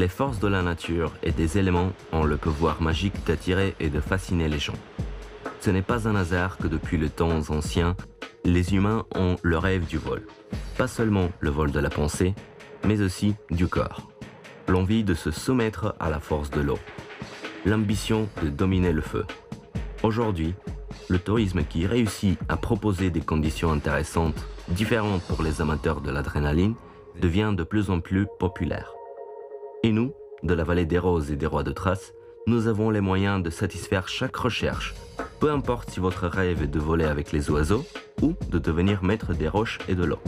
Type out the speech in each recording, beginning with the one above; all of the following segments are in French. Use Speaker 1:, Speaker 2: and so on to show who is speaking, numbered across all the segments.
Speaker 1: Les forces de la nature et des éléments ont le pouvoir magique d'attirer et de fasciner les gens. Ce n'est pas un hasard que depuis les temps anciens, les humains ont le rêve du vol. Pas seulement le vol de la pensée, mais aussi du corps. L'envie de se soumettre à la force de l'eau. L'ambition de dominer le feu. Aujourd'hui, le tourisme qui réussit à proposer des conditions intéressantes, différentes pour les amateurs de l'adrénaline, devient de plus en plus populaire. Et nous, de la vallée des Roses et des Rois de Thrace, nous avons les moyens de satisfaire chaque recherche, peu importe si votre rêve est de voler avec les oiseaux ou de devenir maître des roches et de l'eau.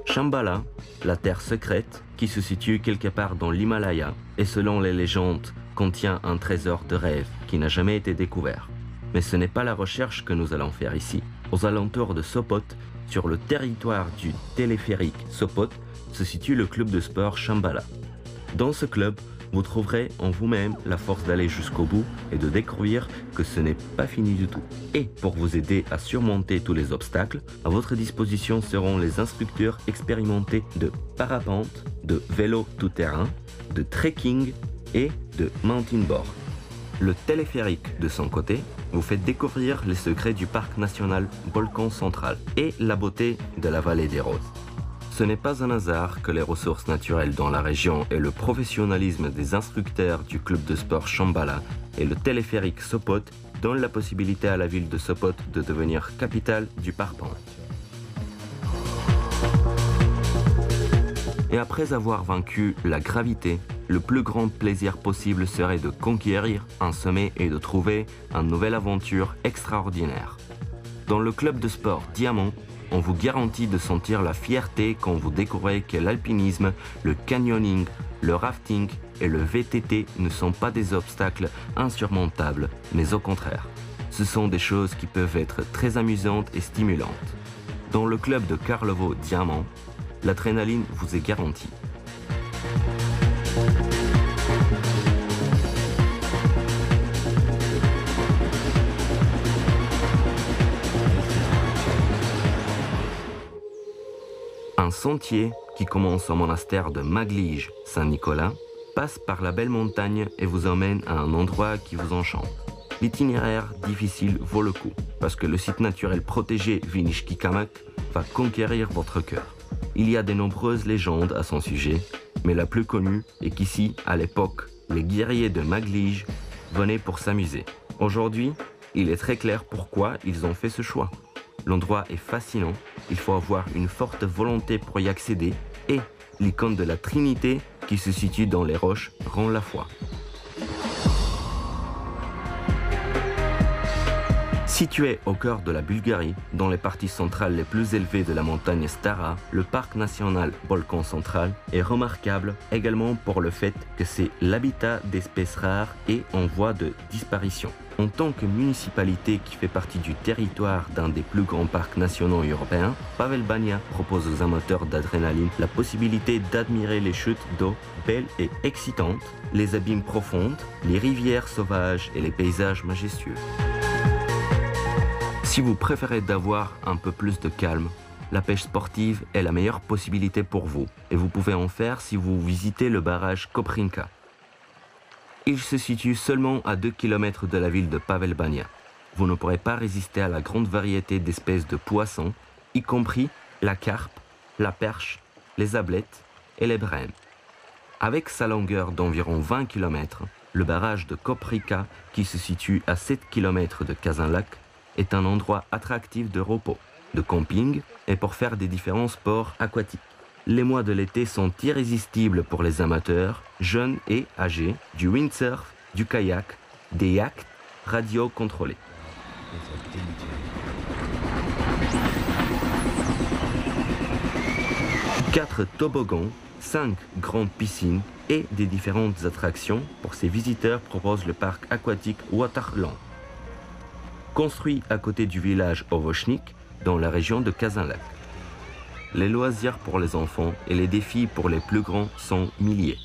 Speaker 1: Shambhala, la terre secrète qui se situe quelque part dans l'Himalaya et selon les légendes contient un trésor de rêve qui n'a jamais été découvert. Mais ce n'est pas la recherche que nous allons faire ici. Aux alentours de Sopot, sur le territoire du téléphérique Sopot, se situe le club de sport Shambhala. Dans ce club, vous trouverez en vous-même la force d'aller jusqu'au bout et de découvrir que ce n'est pas fini du tout. Et pour vous aider à surmonter tous les obstacles, à votre disposition seront les instructeurs expérimentés de parapente, de vélo tout-terrain, de trekking et de mountain board. Le téléphérique, de son côté, vous fait découvrir les secrets du parc national Volcan Central et la beauté de la vallée des Roses. Ce n'est pas un hasard que les ressources naturelles dans la région et le professionnalisme des instructeurs du club de sport Shambhala et le téléphérique Sopot donnent la possibilité à la ville de Sopot de devenir capitale du parapente. Et après avoir vaincu la gravité, le plus grand plaisir possible serait de conquérir un sommet et de trouver une nouvelle aventure extraordinaire. Dans le club de sport Diamant, on vous garantit de sentir la fierté quand vous découvrez que l'alpinisme, le canyoning, le rafting et le VTT ne sont pas des obstacles insurmontables, mais au contraire. Ce sont des choses qui peuvent être très amusantes et stimulantes. Dans le club de Karlovo Diamant, l'adrénaline vous est garantie. Un sentier qui commence au monastère de Maglij Saint-Nicolas passe par la belle montagne et vous emmène à un endroit qui vous enchante. L'itinéraire difficile vaut le coup parce que le site naturel protégé Vinishkikamak va conquérir votre cœur. Il y a de nombreuses légendes à son sujet, mais la plus connue est qu'ici, à l'époque, les guerriers de Maglij venaient pour s'amuser. Aujourd'hui, il est très clair pourquoi ils ont fait ce choix. L'endroit est fascinant, il faut avoir une forte volonté pour y accéder et l'icône de la Trinité qui se situe dans les roches rend la foi. Situé au cœur de la Bulgarie, dans les parties centrales les plus élevées de la montagne Stara, le parc national Volcan Central est remarquable également pour le fait que c'est l'habitat d'espèces rares et en voie de disparition. En tant que municipalité qui fait partie du territoire d'un des plus grands parcs nationaux européens, Pavel Bania propose aux amateurs d'adrénaline la possibilité d'admirer les chutes d'eau belles et excitantes, les abîmes profondes, les rivières sauvages et les paysages majestueux. Si vous préférez d'avoir un peu plus de calme, la pêche sportive est la meilleure possibilité pour vous et vous pouvez en faire si vous visitez le barrage Koprinka. Il se situe seulement à 2 km de la ville de Pavel Bania. Vous ne pourrez pas résister à la grande variété d'espèces de poissons, y compris la carpe, la perche, les ablettes et les brèmes. Avec sa longueur d'environ 20 km, le barrage de Koprinka, qui se situe à 7 km de Kazanlak, est un endroit attractif de repos, de camping et pour faire des différents sports aquatiques. Les mois de l'été sont irrésistibles pour les amateurs, jeunes et âgés, du windsurf, du kayak, des yachts radio-contrôlés. 4 toboggans, 5 grandes piscines et des différentes attractions pour ces visiteurs proposent le parc aquatique Waterland. Construit à côté du village Ovochnik, dans la région de Kazanlak. Les loisirs pour les enfants et les défis pour les plus grands sont milliers.